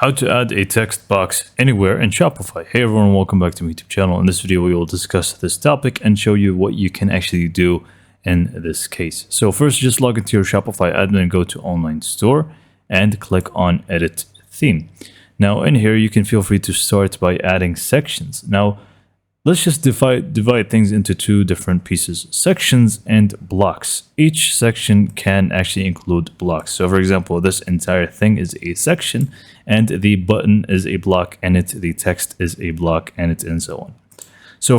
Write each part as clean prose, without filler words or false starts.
How to add a text box anywhere in Shopify. Hey everyone, welcome back to my YouTube channel. In this video, we will discuss this topic and show you what you can actually do in this case. So first, just log into your Shopify admin, go to Online Store and click on Edit Theme. Now in here, you can feel free to start by adding sections. Now, let's just divide things into two different pieces, sections and blocks. Each section can actually include blocks. So for example, this entire thing is a section and the button is a block and the text is a block and so on. So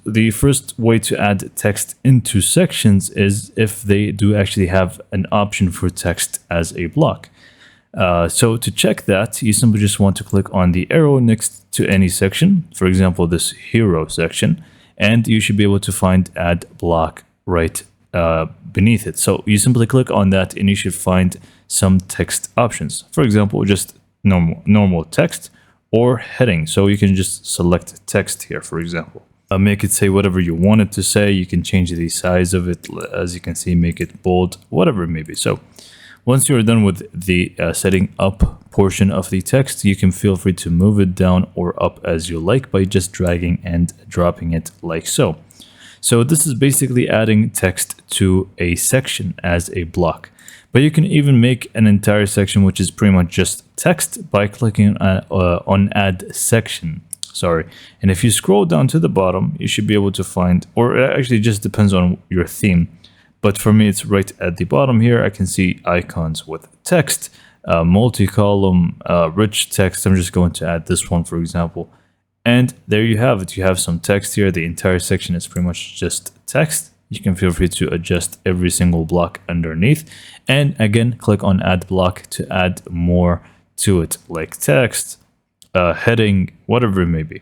the first way to add text into sections is if they do actually have an option for text as a block. So to check that, you simply just want to click on the arrow next to any section, for example, this hero section, and you should be able to find add block right beneath it. So you simply click on that and you should find some text options. For example, just normal text or heading. So you can just select text here, for example. Make it say whatever you want it to say. You can change the size of it, as you can see, make it bold, whatever it may be. So once you're done with the setting up portion of the text, you can feel free to move it down or up as you like by just dragging and dropping it like so. So this is basically adding text to a section as a block. But you can even make an entire section which is pretty much just text by clicking on Add Section. And if you scroll down to the bottom, you should be able to find, or it actually just depends on your theme. But for me, it's right at the bottom here. I can see icons with text, multi-column, rich text. I'm just going to add this one, for example. And there you have it. You have some text here. The entire section is pretty much just text. You can feel free to adjust every single block underneath. And again, click on Add Block to add more to it, like text, heading, whatever it may be.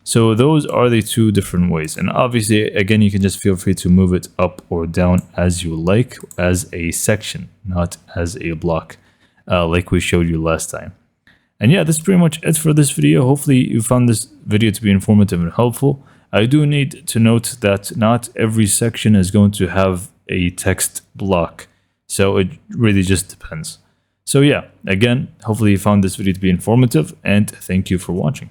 So those are the two different ways. And obviously, again, you can just feel free to move it up or down as you like, as a section, not as a block, like we showed you last time. And yeah, that's pretty much it for this video. Hopefully you found this video to be informative and helpful. I do need to note that not every section is going to have a text block. So it really just depends. So yeah, again, hopefully you found this video to be informative and thank you for watching.